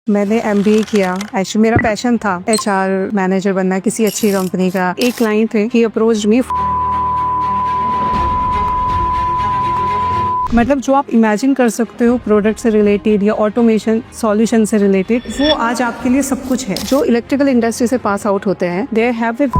मैंने MBA किया। Actually मेरा पैशन था HR मैनेजर बनना किसी अच्छी कंपनी का। एक क्लाइंट थे, ही अप्रोच्ड मी। मतलब जो आप इमेजिन कर सकते हो प्रोडक्ट से रिलेटेड या ऑटोमेशन सॉल्यूशन से रिलेटेड, वो आज आपके लिए सब कुछ है। जो इलेक्ट्रिकल इंडस्ट्री से पास आउट होते हैं, दे हैव ए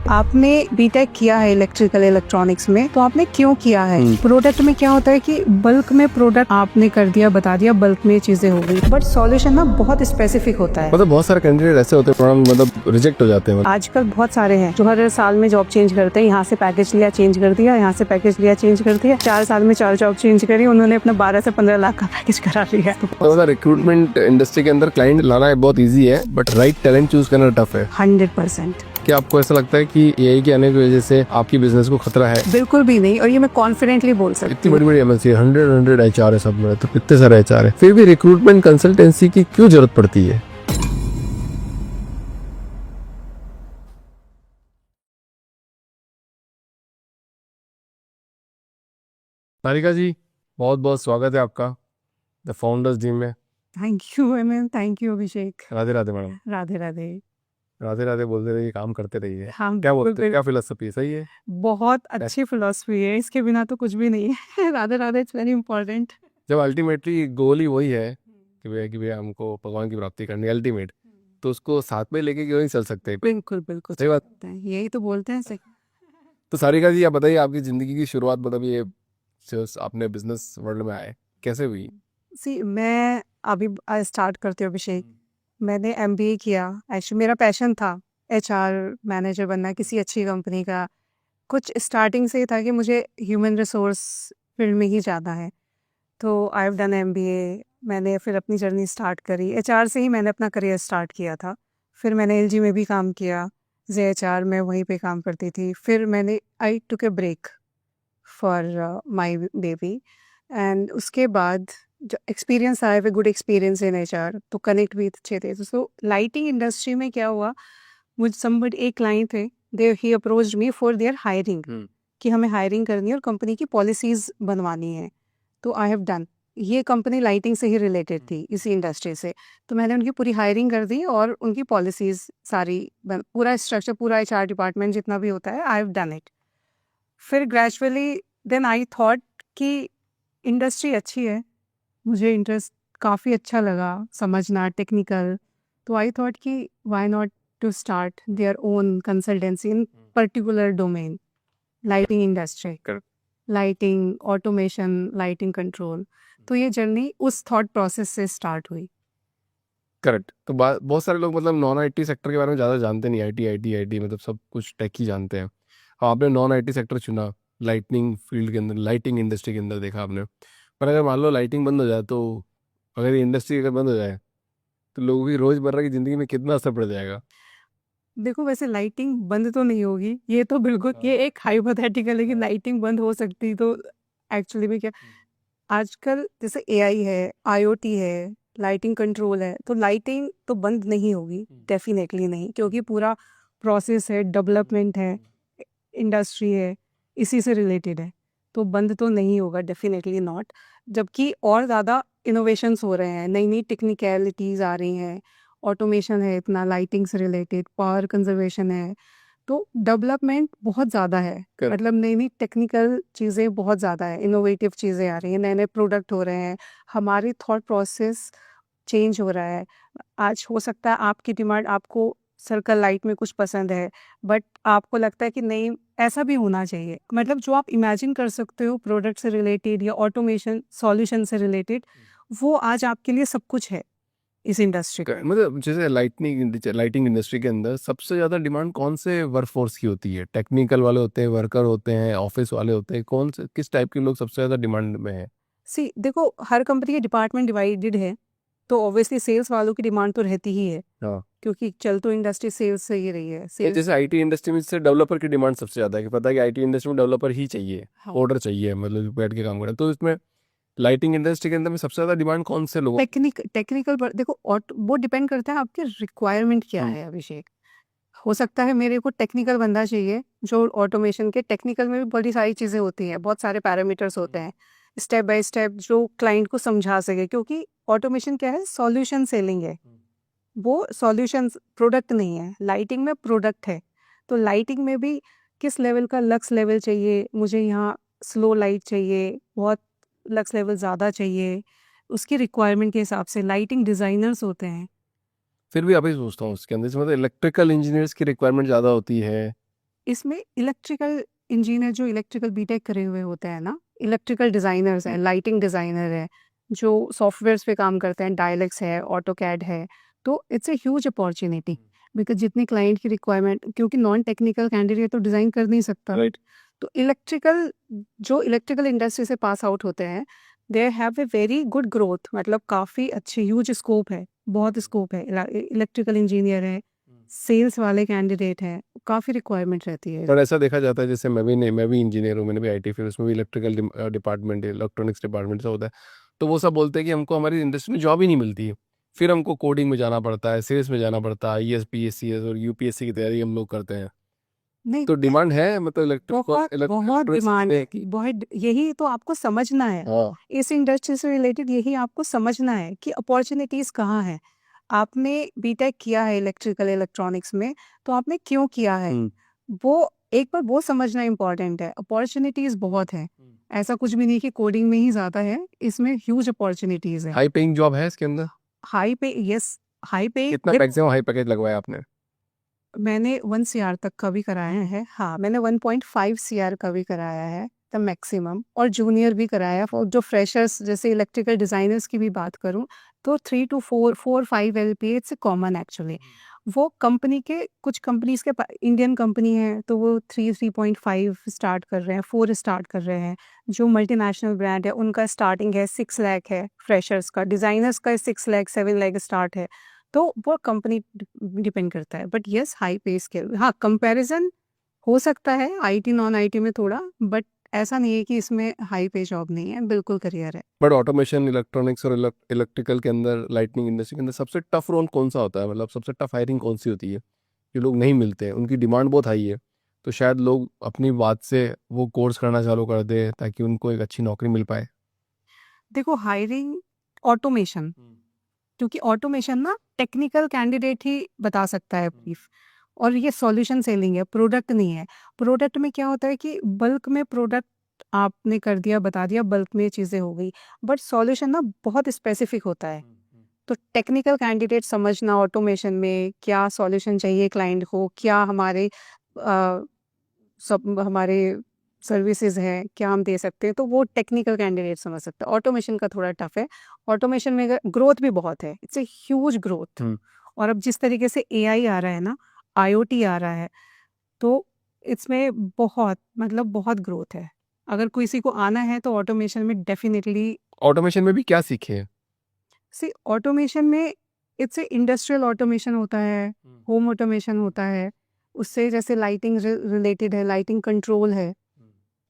आपने बीटेक किया है इलेक्ट्रिकल इलेक्ट्रॉनिक्स में, तो आपने क्यों किया है? प्रोडक्ट में क्या होता है कि बल्क में प्रोडक्ट आपने कर दिया, बता दिया, बल्क में चीजें हो गई, बट सॉल्यूशन ना बहुत स्पेसिफिक होता है। मतलब बहुत सारे कैंडिडेट ऐसे होते हैं मतलब रिजेक्ट हो जाते हैं। आजकल बहुत सारे हैं जो हर साल में जॉब चेंज करते हैं। यहाँ से पैकेज लिया, चेंज कर दिया, यहाँ से पैकेज लिया, चेंज कर दिया। 4 साल में 4 जॉब चेंज करी, उन्होंने अपना 12 से 15 लाख का पैकेज करा लिया। तो रिक्रूटमेंट इंडस्ट्री के अंदर क्लाइंट लाना है बहुत इजी है, बट राइट टैलेंट चूज करना टफ है। 100%। क्या आपको ऐसा लगता है कि AI के आने की वजह से आपकी बिजनेस को खतरा है? बिल्कुल भी नहीं, और ये मैं कॉन्फिडेंटली बोल सकती इतनी हूँ। बड़ी बड़ी MNC 100 HR है सब में, तो कितने सारे HR है, फिर भी रिक्रूटमेंट कंसल्टेंसी की क्यों जरूरत पड़ती है? सारिका जी, बहुत बहुत स्वागत है आपका द फाउंडर्स टीम में। Thank you ma'am, thank you Abhishek. Radhe Radhe madam. Radhe Radhe. Radhe Radhe बोलते रहिए, काम करते रहिए। हाँ, क्या बोलते हैं, बिल्कुल। क्या फिलोसफी सही है? बहुत अच्छी फिलोसफी है, इसके बिना तो कुछ भी नहीं है। Radhe Radhe, it's very important. जब अल्टीमेटली गोल ही वही है कि भैया हमको भगवान की प्राप्ति करनी है अल्टीमेट, तो उसको साथ में लेके क्यों नहीं चल सकते? बिल्कुल बिल्कुल सही बात। यही तो बोलते हैं सही। तो सारिका जी, आप बताइए आपकी जिंदगी की शुरुआत, मतलब ये जो आपने बिजनेस वर्ल्ड में आए कैसे हुई? मैं अभी स्टार्ट करती हूँ अभिषेक। मैंने MBA किया। एक्चुअली मेरा पैशन था HR मैनेजर बनना किसी अच्छी कंपनी का। कुछ स्टार्टिंग से ही था कि मुझे ह्यूमन रिसोर्स फील्ड में ही जाना है। तो आई हैव डन MBA। मैंने फिर अपनी जर्नी स्टार्ट करी। HR से ही मैंने अपना करियर स्टार्ट किया था। फिर मैंने LG में भी काम किया, JHR में वहीं पे काम करती थी। फिर मैंने I took a break for my baby, and उसके बाद जो एक्सपीरियंस आया, very good experience in HR, तो कनेक्ट भी अच्छे थे। तो लाइटिंग इंडस्ट्री में क्या हुआ, मुझ समबडी एक क्लाइंट थे, they he approached me for their hiring, कि हमें हायरिंग करनी है और कंपनी की पॉलिसीज बनवानी है। तो आई हैव डन। ये कंपनी लाइटिंग से ही रिलेटेड थी, इसी इंडस्ट्री से। तो मैंने उनकी पूरी हायरिंग कर दी और उनकी पॉलिसीज सारी पूरा स्ट्रक्चर, पूरा HR डिपार्टमेंट जितना भी होता है, आई हैव डन इट। फिर ग्रेजुअली देन आई थॉट कि इंडस्ट्री अच्छी है, मुझे इंटरेस्ट काफ़ी अच्छा लगा समझना टेक्निकल। तो आई थॉट कि why not to start their own consultancy in particular domain, lighting industry, lighting automation, lighting control. तो ये जर्नी उस थॉट प्रोसेस से स्टार्ट हुई। करेक्ट। तो बहुत सारे लोग मतलब नॉन IT सेक्टर के बारे में ज़्यादा जानते नहीं। IT मतलब सब कुछ टेक ही जानते हैं। आपने नॉन IT सेक्टर चुना, लाइटनिंग फील्ड के अंदर, लाइटिंग इंडस्ट्री के अंदर देखा आपने। पर अगर मान लो लाइटिंग बंद हो जाए, तो अगर ये इंडस्ट्री अगर बंद हो जाए, तो लोगों की रोज़मर्रा की ज़िंदगी में कितना असर पड़ जाएगा? देखो, वैसे लाइटिंग बंद तो नहीं होगी, ये तो बिल्कुल, ये एक हाइपोथेटिकल है कि लाइटिंग बंद हो सकती। तो एक्चुअली में क्या, आजकल जैसे AI है, IoT है, लाइटिंग कंट्रोल है, तो लाइटिंग तो बंद नहीं होगी, डेफिनेटली नहीं, क्योंकि पूरा प्रोसेस है, डेवलपमेंट है, इंडस्ट्री है, इसी से रिलेटेड है। तो बंद तो नहीं होगा, डेफिनेटली नॉट। जबकि और ज़्यादा इनोवेशंस हो रहे हैं, नई नई टेक्निकलिटीज़ आ रही हैं, ऑटोमेशन है इतना, लाइटिंग से रिलेटेड पावर कंजर्वेशन है। तो डेवलपमेंट बहुत ज़्यादा है। Correct. मतलब नई नई टेक्निकल चीज़ें बहुत ज़्यादा है, इनोवेटिव चीज़ें आ रही हैं, नए नए प्रोडक्ट हो रहे हैं, हमारी थॉट प्रोसेस चेंज हो रहा है। आज हो सकता है आपकी डिमांड, आपको सर्कल लाइट में कुछ पसंद है, बट आपको लगता है कि नहीं, ऐसा भी होना चाहिए। मतलब जो आप इमेजिन कर सकते हो प्रोडक्ट से रिलेटेड या ऑटोमेशन सॉल्यूशन से रिलेटेड, वो आज आपके लिए सब कुछ है इस इंडस्ट्री का। मतलब जैसे लाइटिंग इंडस्ट्री के अंदर सबसे ज़्यादा डिमांड कौन से वर्कफोर्स की होती है? टेक्निकल वाले होते हैं, वर्कर होते हैं, ऑफिस वाले होते हैं, कौन से किस टाइप के लोग सबसे ज़्यादा डिमांड में है? देखो, हर कंपनी के डिपार्टमेंट डिवाइडेड है, तो ऑब्वियसली सेल्स वालों की डिमांड तो रहती ही है, हाँ। क्योंकि चल तो इंडस्ट्री सेल्स से ही रही है। सेल्स, जैसे IT इंडस्ट्री में से डेवलपर की डिमांड सबसे ज़्यादा है, कि पता है कि IT इंडस्ट्री में डेवलपर ही चाहिए, हाँ, ऑर्डर चाहिए, मतलब बैठ के काम करें। तो इसमें लाइटिंग इंडस्ट्री के अंदर में सबसे ज़्यादा डिमांड कौन से लोगों? टेक्निकल पर देखो, वो डिपेंड करता है आपके रिक्वायरमेंट क्या है अभिषेक। हो सकता है मेरे को टेक्निकल बंदा चाहिए, जो ऑटोमेशन के टेक्निकल में भी बड़ी सारी चीज़ें होती हैं, बहुत सारे पैरामीटर्स होते हैं, स्टेप बाय स्टेप जो क्लाइंट को समझा सके, क्योंकि ऑटोमेशन क्या है, सॉल्यूशन सेलिंग है, वो सॉल्यूशन प्रोडक्ट नहीं है। लाइटिंग में प्रोडक्ट है, तो लाइटिंग में भी किस लेवल का लक्स लेवल चाहिए, मुझे यहाँ स्लो लाइट चाहिए, बहुत लक्स लेवल ज़्यादा चाहिए, उसकी रिक्वायरमेंट के हिसाब से लाइटिंग डिज़ाइनर्स होते हैं। फिर भी अभी सोचता हूँ उसके अंदर से मतलब इलेक्ट्रिकल इंजीनियर्स की रिक्वायरमेंट ज़्यादा होती है। इसमें इलेक्ट्रिकल इंजीनियर जो इलेक्ट्रिकल बीटेक करे हुए होते हैं ना, इलेक्ट्रिकल डिज़ाइनर्स हैं, लाइटिंग डिज़ाइनर है, जो सॉफ्टवेयर्स पे काम करते हैं, डायलेक्स है, ऑटोकैड है, तो it's a huge opportunity, because जितनी क्लाइंट की रिक्वायरमेंट, क्योंकि नॉन टेक्निकल कैंडिडेट तो डिज़ाइन कर नहीं सकता, राइट। तो जो इलेक्ट्रिकल इंडस्ट्री से पास आउट होते हैं, they have a very good growth, मतलब काफ़ी अच्छी ह्यूज स्कोप है, बहुत स्कोप है। इलेक्ट्रिकल इंजीनियर है, सेल्स वाले कैंडिडेट हैं, काफ़ी रिक्वायरमेंट रहती है। पर ऐसा देखा जाता है जैसे मैं भी इंजीनियर हूँ, मैंने भी आईटी, फिर उसमें भी इलेक्ट्रिकल डिपार्टमेंट, इलेक्ट्रॉनिक्स डिपार्टमेंट से होता है। तो वो सब बोलते हैं कि हमको हमारी इंडस्ट्री में जॉब ही नहीं मिलती है, फिर हमको कोडिंग में जाना पड़ता है, सेल्स में जाना पड़ता है, ईएस पीएससीएस और यूपीएससी की तैयारी हम लोग करते हैं। नहीं, तो डिमांड है मतलब बहुत बहुत डिमांड है, बहुत, यही तो आपको समझना है। हाँ। इस इंडस्ट्री से रिलेटेड यही आपको समझना है कि अपॉर्चुनिटीज कहाँ है। आपने बीटेक किया है इलेक्ट्रिकल इलेक्ट्रॉनिक्स में, तो आपने क्यों किया है, वो एक बार वो समझना इम्पोर्टेंट है। अपॉर्चुनिटीज बहुत है, ऐसा कुछ भी नहीं कि कोडिंग में ही ज़्यादा है, इसमें ह्यूज अपॉर्चुनिटीज है। हाई पेइंग जॉब है इसके अंदर? हाई पे, यस, हाई पे। कितना मैक्सिमम हाई पैकेज लगवाया आपने? मैंने 1 सीआर तक का भी कराया है, हाँ, मैंने 1.5 सीआर का भी कराया है द मैक्सिमम, और जूनियर भी कराया। और जो फ्रेशर्स जैसे इलेक्ट्रिकल डिज़ाइनर्स की भी बात करूँ, तो 3 to 4 LPA it's common actually. वो कंपनी के, कुछ कंपनीज के इंडियन कंपनी है तो वो 3.5 स्टार्ट कर रहे हैं, 4 स्टार्ट कर रहे हैं। जो मल्टीनेशनल ब्रांड है उनका स्टार्टिंग है 6 लाख है फ्रेशर्स का, डिज़ाइनर्स का 6 लाख 7 लाख स्टार्ट है। तो वो कंपनी डिपेंड करता है, बट यस, हाई पे स्केल, हाँ, कंपैरिजन हो सकता है आईटी नॉन आईटी में थोड़ा, बट ऐसा नहीं है कि इसमें हाई पे जॉब नहीं है, बिल्कुल करियर है। बट ऑटोमेशन, इलेक्ट्रॉनिक्स और इलेक्ट्रिकल के अंदर, लाइटनिंग इंडस्ट्री के अंदर सबसे टफ रोल कौन सा होता है, मतलब सबसे टफ हायरिंग कौन सी होती है? जो लोग नहीं मिलते हैं, उनकी डिमांड बहुत हाई है, तो शायद लोग अपनी बात से वो कोर्स करना चालू कर दे ताकि उनको एक अच्छी नौकरी मिल पाए। देखो, हायरिंग ऑटोमेशन, क्योंकि ऑटोमेशन ना टेक्निकल कैंडिडेट ही बता सकता है ब्रीफ, और ये सॉल्यूशन सेलिंग है, प्रोडक्ट नहीं है। प्रोडक्ट में क्या होता है कि बल्क में प्रोडक्ट आपने कर दिया, बता दिया, बल्क में ये चीज़ें हो गई, बट सॉल्यूशन ना बहुत स्पेसिफिक होता है। तो टेक्निकल कैंडिडेट समझना ऑटोमेशन में क्या सॉल्यूशन चाहिए क्लाइंट को, क्या हमारे सब हमारे सर्विसेज हैं, क्या हम दे सकते हैं, तो वो टेक्निकल कैंडिडेट समझ सकता है। ऑटोमेशन का थोड़ा टफ है। ऑटोमेशन में ग्रोथ भी बहुत है, इट्स ए ह्यूज ग्रोथ। और अब जिस तरीके से एआई आ रहा है ना, आईओटी आ रहा है, तो इसमें बहुत, मतलब बहुत ग्रोथ है। अगर किसी को आना है तो ऑटोमेशन में डेफिनेटली। ऑटोमेशन में भी क्या सीखे? सी ऑटोमेशन में इट्स ए इंडस्ट्रियल ऑटोमेशन होता है, होम ऑटोमेशन होता है, उससे जैसे लाइटिंग रिलेटेड है, लाइटिंग कंट्रोल है।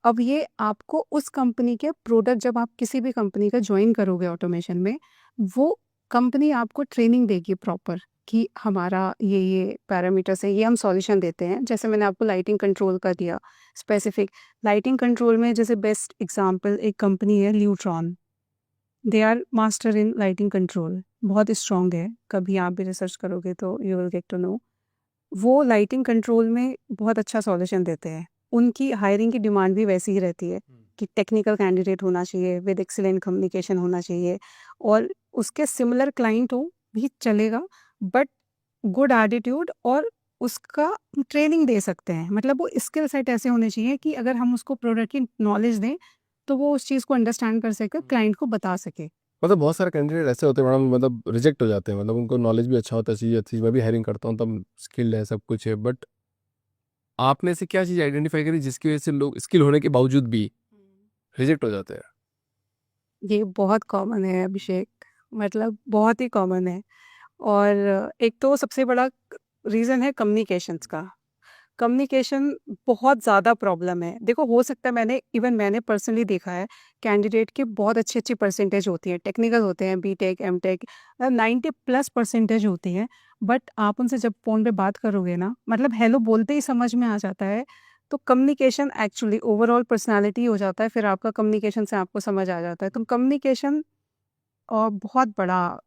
अब ये आपको उस कंपनी के प्रोडक्ट, जब आप किसी भी कंपनी का ज्वाइन करोगे ऑटोमेशन में, वो कंपनी आपको ट्रेनिंग देगी प्रॉपर कि हमारा ये पैरामीटर्स है, ये हम सॉल्यूशन देते हैं। जैसे मैंने आपको लाइटिंग कंट्रोल का दिया स्पेसिफिक, लाइटिंग कंट्रोल में जैसे बेस्ट एग्जांपल एक कंपनी है Lutron, they are master in lighting control, बहुत स्ट्रॉन्ग है, कभी आप भी रिसर्च करोगे तो you will get to know. वो लाइटिंग कंट्रोल में बहुत अच्छा सॉल्यूशन देते हैं। उनकी हायरिंग की डिमांड भी वैसी ही रहती है कि टेक्निकल कैंडिडेट होना चाहिए, विद एक्सीलेंट कम्युनिकेशन होना चाहिए, और उसके सिमिलर क्लाइंट हो भी चलेगा, बट गुड एटीट्यूड, और उसका ट्रेनिंग दे सकते हैं। मतलब वो स्किल सेट ऐसे होने चाहिए कि अगर हम उसको प्रोडक्ट की नॉलेज दें तो वो उस चीज़ को अंडरस्टैंड कर सके, क्लाइंट को बता सके। मतलब बहुत सारे कैंडिडेट ऐसे होते हैं मैडम, मतलब रिजेक्ट हो जाते हैं, मतलब उनको नॉलेज भी अच्छा होता है, चीज़ अच्छी, मैं भी हायरिंग करता हूँ तब स्किल्ड है, सब कुछ है, बट आपने ऐसे क्या चीज़ आइडेंटिफाई करी जिसकी वजह से लोग स्किल होने के बावजूद भी रिजेक्ट हो जाते हैं? ये बहुत कॉमन है अभिषेक, मतलब बहुत ही कॉमन है। और एक तो सबसे बड़ा रीज़न है कम्युनिकेशंस का। कम्युनिकेशन बहुत ज़्यादा प्रॉब्लम है। देखो, हो सकता है, मैंने पर्सनली देखा है, कैंडिडेट के बहुत अच्छी-अच्छी परसेंटेज होती है, टेक्निकल होते हैं, बीटेक, एमटेक, 90+ परसेंटेज होती है, बट आप उनसे जब फ़ोन पे बात करोगे ना, मतलब हेलो बोलते ही समझ में आ जाता है, तो कम्युनिकेशन एक्चुअली ओवरऑल पर्सनैलिटी हो जाता है, फिर आपका कम्युनिकेशन से आपको समझ आ जाता है। तो कम्युनिकेशन बहुत बड़ा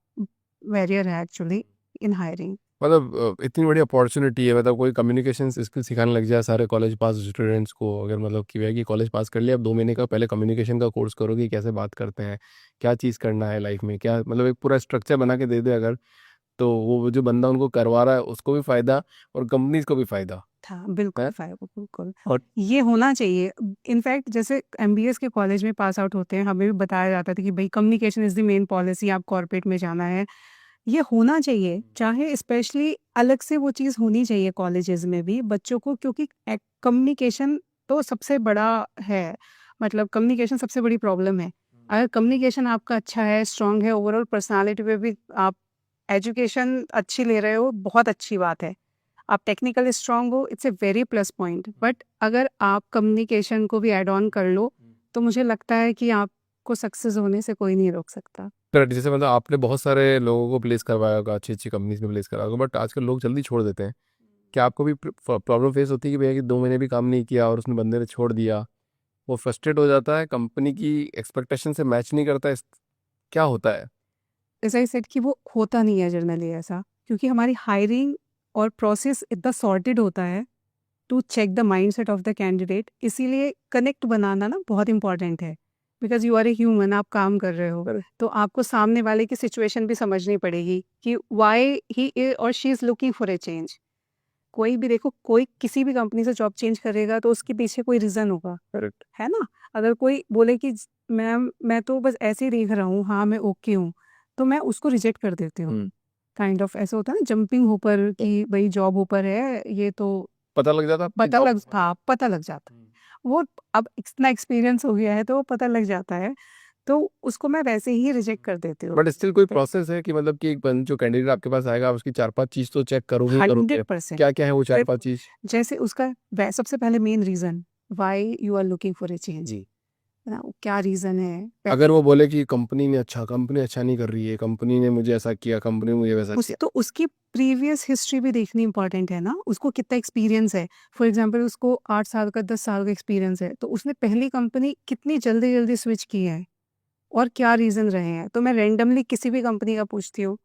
बैरियर है एक्चुअली इन हायरिंग। मतलब इतनी बड़ी अपॉर्चुनिटी है, मतलब कोई कम्युनिकेशन स्किल सिखाने लग जाए सारे कॉलेज पास स्टूडेंट्स को, अगर मतलब कि है कि कॉलेज पास कर लिया, अब 2 महीने का पहले कम्युनिकेशन का कोर्स करो कि कैसे बात करते हैं, क्या चीज़ करना है लाइफ में, क्या मतलब एक पूरा स्ट्रक्चर बना के दे दे अगर, तो वो जो बंदा उनको करवा रहा है उसको भी फ़ायदा और कंपनीज को भी फ़ायदा था बिल्कुल है। फायदा, बिल्कुल और ये होना चाहिए। इनफैक्ट जैसे एमबीएस के कॉलेज में पास आउट होते हैं, हमें भी बताया जाता था कि भाई communication is the main policy, आप कॉर्पोरेट में जाना है, ये होना चाहिए। चाहे स्पेशली अलग से वो चीज़ होनी चाहिए कॉलेजेस में भी बच्चों को, क्योंकि कम्युनिकेशन तो सबसे बड़ा है, मतलब कम्युनिकेशन सबसे बड़ी प्रॉब्लम है। अगर कम्युनिकेशन आपका अच्छा है, स्ट्रांग है, ओवरऑल पर्सनालिटी पे भी आप एजुकेशन अच्छी ले रहे हो, बहुत अच्छी बात है। आप टेक्निकली स्ट्रांग हो, it's a very plus point. But अगर आप कम्युनिकेशन को भी ऐड ऑन कर लो, तो मुझे लगता है कि आपको सक्सेस होने से कोई नहीं रोक सकता। करेक्ट, जैसे मतलब आपने बहुत सारे लोगों को प्लेस करवाया होगा, अच्छी अच्छी कंपनीज में प्लेस करवाया होगा, बट आजकल लोग जल्दी छोड़ देते हैं। क्या आपको भी प्रॉब्लम फेस होती है कि भैया कि 2 महीने भी काम नहीं किया और उसने बंदे ने छोड़ दिया, वो फ्रस्ट्रेट हो जाता है, कंपनी की एक्सपेक्टेशन से मैच नहीं करता है, क्या होता है? जैसा ही सेट कि वो होता नहीं है जनरली ऐसा, क्योंकि हमारी हायरिंग और प्रोसेस इतना सॉर्टेड होता है to check the mindset of the candidate. इसीलिए कनेक्ट बनाना ना बहुत इंपॉर्टेंट है, because you are a human, आप काम कर रहे हो, तो आपको सामने वाले की सिचुएशन भी समझनी पड़ेगी कि वाई ही और she is looking for a change. कोई भी देखो, कोई किसी भी कंपनी से जॉब चेंज करेगा तो उसके पीछे कोई रीज़न होगा, करेक्ट। है ना? अगर कोई बोले कि मैम मैं तो बस ऐसे ही देख रहा हूँ, हाँ मैं ओके हूँ, तो मैं उसको रिजेक्ट कर देती हूँ। काइंड ऑफ ऐसा होता है ना, जंपिंग होपर कि भाई जॉब होपर है ये तो पता लग जाता आपकी पता जॉब। लग हाँ, पता लग जाता है। वो अब इतना एक्सपीरियंस हो गया है तो वो पता लग जाता है, तो उसको मैं वैसे ही रिजेक्ट कर देती हूँ। बट स्टिल कोई प्रोसेस है कि मतलब कि जो कैंडिडेट आपके पास आएगा उसकी 4-5 चीज़ तो चेक करूँ ही करूँगे, 100%। क्या क्या है वो 4-5 चीज़? जैसे उसका सबसे पहले main reason, why you are looking for a change, जी। है ना? वो क्या रीज़न है? अगर वो बोले कि कंपनी अच्छा नहीं कर रही है, कंपनी ने मुझे ऐसा किया, कंपनी ने मुझे वैसा किया। तो उसकी प्रीवियस हिस्ट्री भी देखनी इंपॉर्टेंट है ना, उसको कितना एक्सपीरियंस है। फॉर एग्जांपल उसको 8 साल का 10 साल का एक्सपीरियंस है, तो उसने पहली कंपनी कितनी जल्दी जल्दी स्विच की है और क्या रीज़न रहे हैं। तो मैं रैंडमली किसी भी कंपनी का पूछती हूँ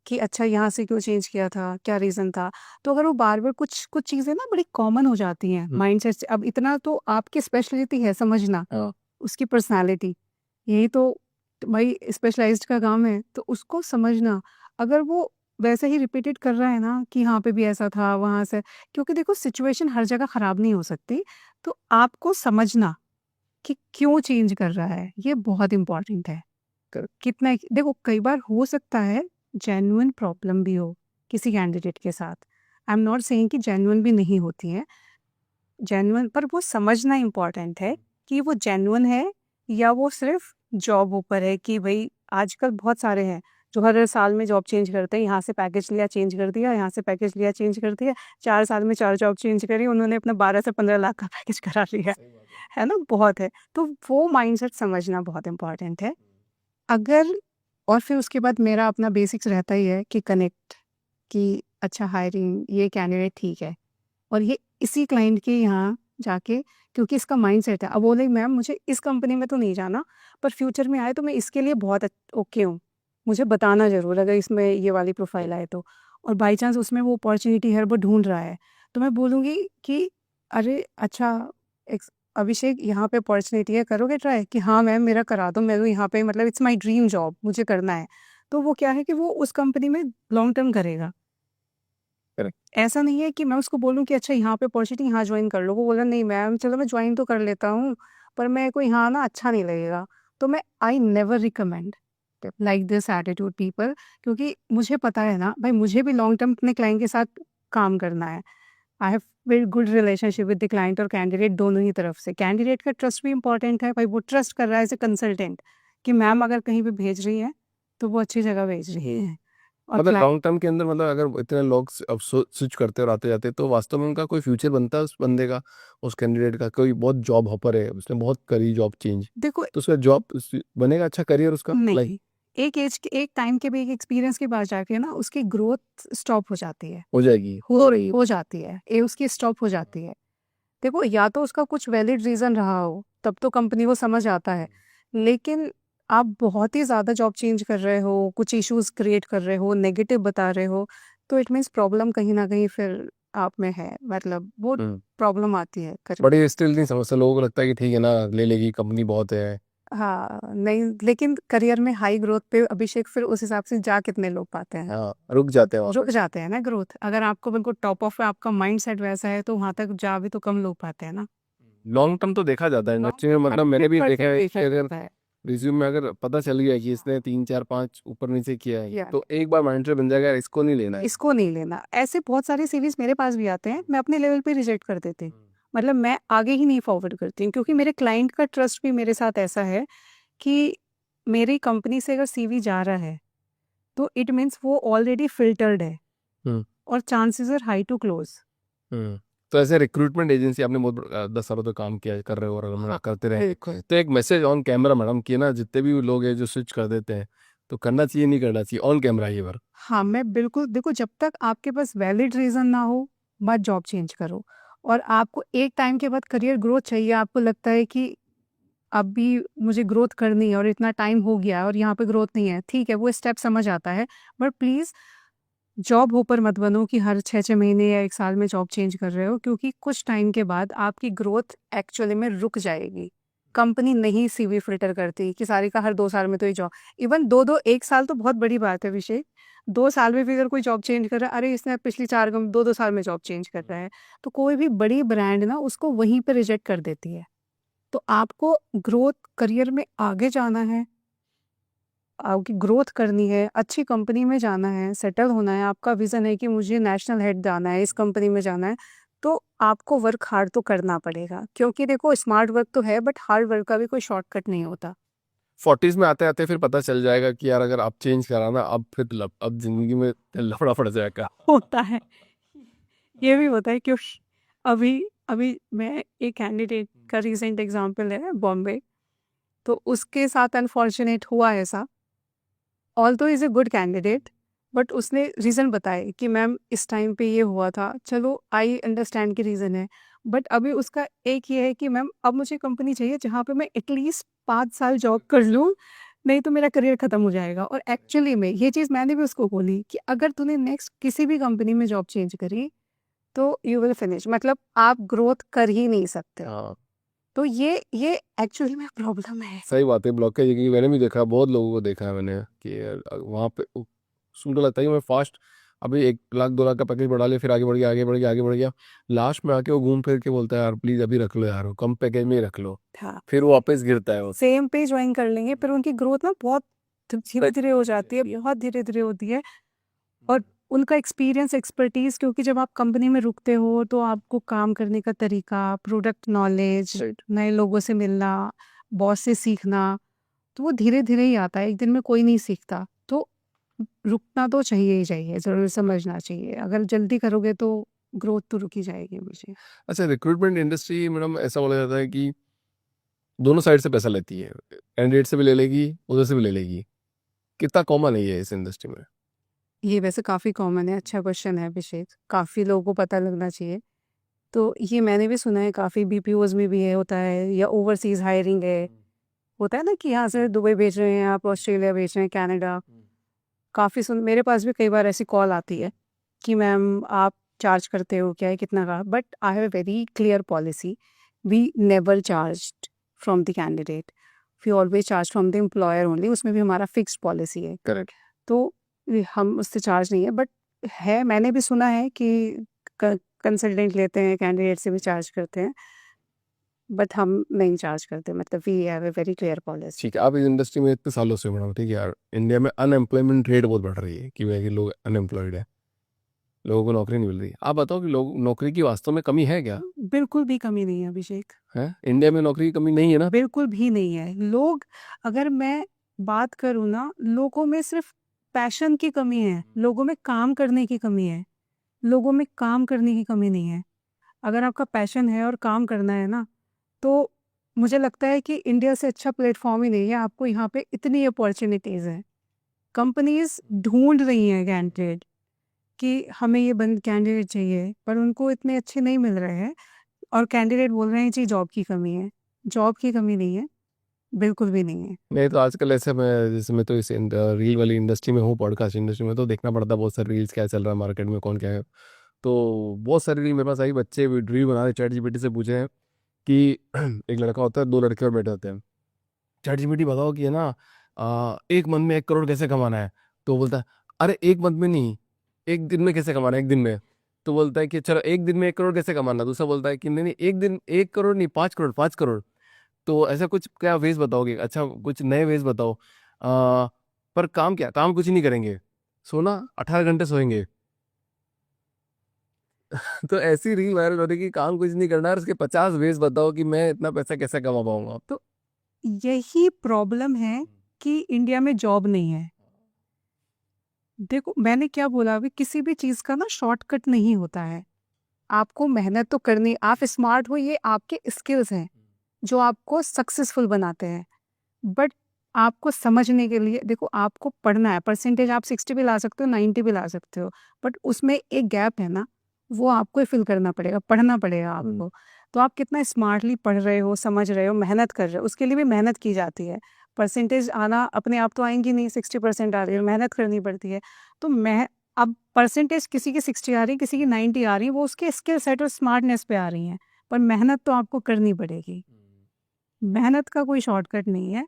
कि अच्छा यहाँ से क्यों चेंज किया था, क्या रीज़न था। तो अगर वो बार बार कुछ कुछ चीज़ें ना बड़ी कॉमन हो जाती हैं माइंडसेट से, अब इतना तो आपकी स्पेशलिटी है समझना, उसकी पर्सनालिटी, यही तो भाई स्पेशलाइज्ड का काम है, तो उसको समझना। अगर वो वैसे ही रिपीटेड कर रहा है ना कि यहाँ पे भी ऐसा था, वहाँ से, क्योंकि देखो सिचुएशन हर जगह खराब नहीं हो सकती, तो आपको समझना कि क्यों चेंज कर रहा है, ये बहुत इम्पोर्टेंट है। कितना देखो, कई बार हो सकता है जेन्युइन प्रॉब्लम भी हो किसी कैंडिडेट के साथ। आई एम नॉट सेइंग कि जेन्युइन भी नहीं होती है, जेन्युइन, पर वो समझना इम्पोर्टेंट है कि वो जेन्युइन है या वो सिर्फ जॉब ऊपर है। कि भाई आजकल बहुत सारे हैं जो हर साल में जॉब चेंज करते हैं, यहाँ से पैकेज लिया चेंज कर दिया, यहाँ से पैकेज लिया चेंज कर दिया, 4 साल में 4 जॉब चेंज करी, उन्होंने अपना 12 से 15 लाख का पैकेज करा लिया, है ना? बहुत है। तो वो माइंडसेट समझना बहुत इम्पोर्टेंट है। अगर और फिर उसके बाद मेरा अपना बेसिक्स रहता ही है कि कनेक्ट, कि अच्छा हायरिंग ये कैंडिडेट ठीक है और ये इसी क्लाइंट के यहाँ जाके, क्योंकि इसका माइंडसेट है। अब बोले मैम मुझे इस कंपनी में तो नहीं जाना, पर फ्यूचर में आए तो मैं इसके लिए बहुत ओके हूँ, मुझे बताना ज़रूर अगर इसमें ये वाली प्रोफाइल आए तो। और बाई चांस उसमें वो अपॉर्चुनिटी है, वो ढूंढ रहा है, तो मैं बोलूँगी कि अरे अच्छा अभिषेक यहाँ पे अपॉर्चुनिटी है, करोगे ट्राई? कि हाँ मैम मेरा करा दो, मैं तो यहाँ पे मतलब इट्स माय ड्रीम जॉब, मुझे करना है। तो वो क्या है कि वो उस कंपनी में लॉन्ग टर्म करेगा। ऐसा नहीं है कि मैं उसको बोलूँ कि अच्छा यहाँ पे अपॉर्चुनिटी, यहाँ ज्वाइन कर लो, वो बोला नहीं मैम चलो मैं ज्वाइन तो कर लेता हूँ, पर मेरे को यहाँ ना अच्छा नहीं लगेगा। तो मैं I never recommend like this attitude people, क्योंकि मुझे पता है ना भाई, मुझे भी लॉन्ग टर्म अपने क्लाइंट के साथ काम करना है। I have very good relationship with the client और कैंडिडेट, दोनों ही तरफ से। कैंडिडेट का ट्रस्ट भी इंपॉर्टेंट है भाई, वो ट्रस्ट कर रहा है एज ए कंसल्टेंट कि मैम अगर कहीं पे भेज रही है तो वो अच्छी जगह भेज रही है। और मतलब लॉन्ग टर्म के अंदर, मतलब अगर इतने लोग अब स्विच करते और आते जाते, तो वास्तव में उनका कोई फ्यूचर बनता है उस बंदे का, उस कैंडिडेट का? कोई बहुत जॉब हॉपर है, उसने बहुत करी जॉब चेंज, देखो तो उसका जॉब बनेगा अच्छा करियर उसका लाइक? नहीं, एक एज के एक टाइम के भी एक एक्सपीरियंस के बाद जाके ना उसकी ग्रोथ स्टॉप हो जाती है, हो जाएगी। हो रही हो जाती है, ये उसकी स्टॉप हो जाती है। देखो या तो उसका कुछ वैलिड रीज़न रहा हो, तब तो कंपनी को समझ आता है। लेकिन आप बहुत ही ज़्यादा जॉब चेंज कर रहे हो, कुछ इश्यूज़ क्रिएट कर रहे हो, नेगेटिव बता रहे हो, तो इट मीन्स प्रॉब्लम कहीं न कहीं फिर आप में है। मतलब वो हम्म। प्रॉब्लम आती है करियर। बट ये स्टिल नहीं समझता, लोगों को लगता है कि ठीक है ना, ले लेगी, कंपनी बहुत है। हाँ, नहीं लेकिन करियर में हाई ग्रोथ पे अभिषेक फिर उस हिसाब से जा कितने लोग पाते हैं? हाँ, रुक जाते हैं वहाँ रुक पे। जाते हैं ना ग्रोथ। अगर आपको बिल्कुल टॉप ऑफ पे आपका माइंडसेट वैसा है, तो वहाँ तक जा भी तो कम लोग पाते हैं ना। लॉन्ग टर्म तो देखा जाता है लॉन्ग इंडस्ट्री में, टर्म मतलब मैंने भी देखा है 100% कि अगर होता है। रिज्यूम में अगर पता चल गया कि इसने 3 4 5 ऊपर नीचे किया है, या तो एक बार माइंड से बन जाएगा यार, इसको नहीं लेना है। इसको नहीं लेना। ऐसे बहुत सारे सीवीज़ मेरे पास भी आते हैं, मैं अपने लेवल पे रिजेक्ट कर देती हूँ। मतलब मैं आगे ही नहीं फॉरवर्ड करती हूँ, क्योंकि मेरे क्लाइंट का ट्रस्ट भी मेरे साथ ऐसा है कि मेरी कंपनी से अगर सीवी जा रहा है, तो इट मीन्स वो ऑलरेडी फ़िल्टर्ड है हम्म। और chances are high to close. तो ऐसे रिक्रूटमेंट एजेंसी आपने बहुत 10 सालों तक काम किया, कर रहे हो और करते रहे, बिल्कुल। तो एक मैसेज ऑन कैमरा मैडम कि ना, जितने भी लोग हैं जो स्विच कर देते हैं, तो करना चाहिए नहीं करना चाहिए, ऑन कैमरा ये बार। हाँ, मैं बिल्कुल देखो, जब तक आपके पास वैलिड रीज़न ना हो, मत जॉब चेंज करो। और आपको एक टाइम के बाद करियर ग्रोथ चाहिए, आपको लगता है कि अभी मुझे ग्रोथ करनी है और इतना टाइम हो गया और यहाँ पे ग्रोथ नहीं है, ठीक है, वो स्टेप समझ आता है। बट प्लीज़ जॉब होपर मत बनो कि हर 6-6 महीने या 1 साल में जॉब चेंज कर रहे हो, क्योंकि कुछ टाइम के बाद आपकी ग्रोथ एक्चुअली में रुक जाएगी। कंपनी नहीं सीवी फ़िल्टर करती कि सारी का हर 2 साल में तो ये जॉब, इवन 2-2 1 साल तो बहुत बड़ी बात है अभिषेक। 2 साल में भी अगर कोई जॉब चेंज कर रहा है, अरे इसने पिछली 4 2-2 साल में जॉब चेंज कर रहा है, तो कोई भी बड़ी ब्रांड ना उसको वहीं पे रिजेक्ट कर देती है। तो आपको ग्रोथ करियर में आगे जाना है, आपकी ग्रोथ करनी है, अच्छी कंपनी में जाना है, सेटल होना है, आपका विज़न है कि मुझे नेशनल हेड जाना है, इस कंपनी में जाना है, तो आपको वर्क हार्ड तो करना पड़ेगा। क्योंकि देखो स्मार्ट वर्क तो है, बट हार्ड वर्क का भी कोई शॉर्टकट नहीं होता। 40s में आते आते फिर पता चल जाएगा कि यार अगर आप चेंज करा ना, अब फिर अब जिंदगी में लफड़ा पड़ जाएगा। होता है। ये भी होता है, क्योंकि अभी अभी मैं एक कैंडिडेट का रिसेंट एग्ज़ाम्पल है बॉम्बे, तो उसके साथ अनफॉर्च्यूनेट हुआ ऐसा। Although is a good candidate, but उसने रीज़न बताए कि मैम इस टाइम पे ये हुआ था। चलो आई अंडरस्टैंड कि रीज़न है, बट अभी उसका एक ये है कि मैम अब मुझे कंपनी चाहिए जहाँ पे मैं एटलीस्ट 5 साल जॉब कर लूँ, नहीं तो मेरा करियर ख़त्म हो जाएगा। और एक्चुअली में ये चीज़ मैंने भी उसको बोली कि अगर तूने नेक्स्ट किसी भी कंपनी में जॉब चेंज करी, तो यू विल फिनिश, मतलब आप ग्रोथ कर ही नहीं सकते। हाँ, तो ये एक्चुअली में प्रॉब्लम है। सही बात है, ब्लॉकेज, क्योंकि मैंने भी देखा, बहुत लोगों को देखा है मैंने कि यार वहाँ पे सुनने लगता है कि मैं फास्ट अभी 1 लाख 2 लाख का पैकेज बढ़ा लिया, फिर आगे बढ़ गया, आगे बढ़ गया, आगे बढ़ गया, लास्ट में आके वो घूम फिर के बोलता है यार प्लीज अभी रख लो यार, वो कम पैकेज में ही रख लो, हाँ। फिर वो वापस गिरता है वो। सेम पे ज्वाइन कर लेंगे, पर उनकी ग्रोथ ना बहुत धीरे-धीरे हो जाती है, बहुत धीरे-धीरे होती है। और उनका एक्सपीरियंस, एक्सपर्टीज़, क्योंकि जब आप कंपनी में रुकते हो, तो आपको काम करने का तरीका, प्रोडक्ट नॉलेज, नए लोगों से मिलना, बॉस से सीखना, तो वो धीरे-धीरे ही आता है, एक दिन में कोई नहीं सीखता। तो रुकना तो चाहिए ही चाहिए, ज़रूर समझना चाहिए। अगर जल्दी करोगे तो ग्रोथ तो रुक ही जाएगी मुझे। अच्छा, रिक्रूटमेंट इंडस्ट्री मैडम ऐसा बोला जाता है कि दोनों साइड से पैसा लेती है, कैंडिडेट से भी ले लेगी, उधर से भी ले लेगी, कितना कॉमन है ये इस इंडस्ट्री में? ये वैसे काफ़ी कॉमन है, अच्छा क्वेश्चन है अभिषेक, काफ़ी लोगों को पता लगना चाहिए। तो ये मैंने भी सुना है, काफ़ी बीपीओज़ में भी है, होता है, या ओवरसीज़ हायरिंग है। होता है ना कि यहाँ से दुबई भेज रहे हैं, आप ऑस्ट्रेलिया भेज रहे हैं, कनाडा। काफ़ी सुन मेरे पास भी कई बार ऐसी कॉल आती है कि मैम आप चार्ज करते हो क्या है, कितना का? But I have a very clear policy, we never charged from the candidate, we always charge from the employer only, उसमें भी हमारा फिक्स्ड पॉलिसी है। करेक्ट। तो हम उससे चार्ज नहीं है, बट है, मैंने भी सुना है कि कंसल्टेंट लेते हैं, कैंडिडेट से भी चार्ज करते हैं, बट हम नहीं चार्ज करते, मतलब we have a very clear policy. ठीक है, आप इस इंडस्ट्री में इतने सालों से मैडम, ठीक है यार, इंडिया में अनएम्प्लॉयमेंट रेट बहुत बढ़ रही है कि वह कि लोग अनएम्प्लॉयड है, लोगों को नौकरी नहीं मिल रही। आप बताओ कि लोग नौकरी की वास्तव में कमी है क्या? बिल्कुल भी कमी नहीं है अभिषेक, है, इंडिया में नौकरी की कमी नहीं है ना? बिल्कुल भी नहीं है। लोग, अगर मैं बात करूँ ना, लोगों में सिर्फ पैशन की कमी है, लोगों में काम करने की कमी है, लोगों में काम करने की कमी नहीं है। अगर आपका पैशन है और काम करना है ना, तो मुझे लगता है कि इंडिया से अच्छा प्लेटफॉर्म ही नहीं है, आपको यहाँ पे इतनी अपॉर्चुनिटीज़ हैं। कंपनीज़ ढूँढ रही हैं कैंडिडेट कि हमें ये बंद कैंडिडेट चाहिए, पर उनको इतने अच्छे नहीं मिल रहे हैं। और कैंडिडेट बोल रहे हैं जी जॉब की कमी है। जॉब की कमी नहीं है, बिल्कुल भी नहीं है। नहीं तो आजकल ऐसे मैं जैसे मैं तो इस रील वाली इंडस्ट्री में हूँ, पॉडकास्ट इंडस्ट्री में, तो देखना पड़ता है बहुत सारे रील्स क्या चल रहा है मार्केट में, कौन क्या है। तो बहुत सारे रील मेरे पास आई, बच्चे रील बना रहे, चैट जीपीटी से पूछे हैं कि एक लड़का होता है, दो लड़के और बैठे होते हैं, चैट जीपीटी बताओ कि है ना एक मंथ में 1 करोड़ कैसे कमाना है। तो वो बोलता है अरे एक मंथ में नहीं, एक दिन में कैसे कमाना है, एक दिन में। तो बोलता है कि चलो एक दिन में 1 करोड़ कैसे कमाना। दूसरा बोलता है कि नहीं नहीं, एक दिन 1 करोड़ नहीं, 5 करोड़, 5 करोड़। तो ऐसा कुछ क्या वेज बताओगे, अच्छा कुछ नए वेज बताओ। पर काम क्या, काम कुछ नहीं करेंगे, सोना 18 घंटे सोएंगे। तो ऐसी रील वायरल हो रही कि काम कुछ नहीं करना है और उसके 50 वेज बताओ कि मैं इतना पैसा कैसे कमा पाऊंगा। तो यही प्रॉब्लम है कि इंडिया में जॉब नहीं है। देखो मैंने क्या बोला अभी, किसी भी चीज़ का ना शॉर्टकट नहीं होता है। आपको मेहनत तो करनी, आप स्मार्ट हो, ये आपके स्किल्स हैं जो आपको सक्सेसफुल बनाते हैं। बट आपको समझने के लिए देखो, आपको पढ़ना है। परसेंटेज आप 60 भी ला सकते हो, 90 भी ला सकते हो, बट उसमें एक गैप है ना, वो आपको ही फिल करना पड़ेगा, पढ़ना पड़ेगा आपको। तो आप कितना स्मार्टली पढ़ रहे हो, समझ रहे हो, मेहनत कर रहे हो, उसके लिए भी मेहनत की जाती है। परसेंटेज आना अपने आप तो आएंगी नहीं, 60% आ रही है, मेहनत करनी पड़ती है। तो मैं अब परसेंटेज किसी की 60 आ रही है, किसी की 90 आ रही है, वो उसके स्किल सेट और स्मार्टनेस पे आ रही हैं, पर मेहनत तो आपको करनी पड़ेगी। मेहनत का कोई शॉर्टकट नहीं है।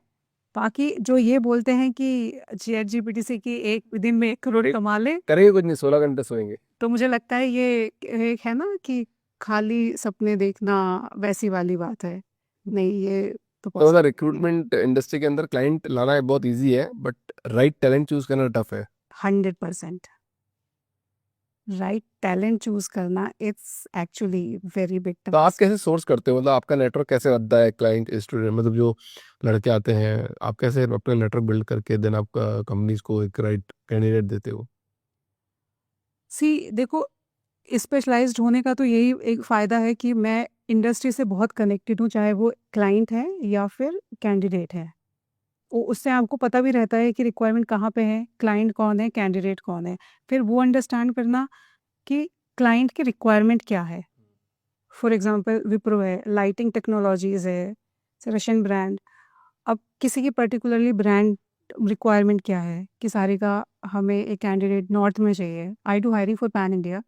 बाकी जो ये बोलते हैं कि चैट जीपीटी से कि एक दिन में 1 करोड़ कमा ले, करेंगे कुछ नहीं, 16 घंटे सोएंगे। तो मुझे लगता है ये एक है ना कि खाली सपने देखना, वैसी वाली बात है। नहीं, ये तो तो मतलब पॉसिबल रिक्रूटमेंट इंडस्ट्री के अंदर क्लाइंट लाना है बहुत इजी है, बट राइट टैलेंट चूज करना टफ है। 100%। राइट टैलेंट चूज करना इट्स एक्चुअली वेरी बिग तो आप टास्क। कैसे सोर्स करते हो, मतलब आपका नेटवर्क कैसे बनता है, क्लाइंट स्टूडेंट मतलब जो लड़के आते हैं, आप कैसे अपना नेटवर्क बिल्ड करके देन आपका कंपनीज को एक राइट कैंडिडेट देते हो। सी देखो, स्पेशलाइज्ड होने का तो यही एक फ़ायदा है कि मैं इंडस्ट्री से बहुत कनेक्टेड हूँ, चाहे वो क्लाइंट है या फिर कैंडिडेट है। उससे आपको पता भी रहता है कि रिक्वायरमेंट कहाँ पे है, क्लाइंट कौन है, कैंडिडेट कौन है। फिर वो अंडरस्टैंड करना कि क्लाइंट की रिक्वायरमेंट क्या है। फॉर एग्जांपल विप्रो है, लाइटिंग टेक्नोलॉजीज़ है, रशियन ब्रांड। अब किसी की पर्टिकुलरली ब्रांड रिक्वायरमेंट क्या है कि सारी का हमें एक कैंडिडेट नॉर्थ में चाहिए। I do hiring for pan India,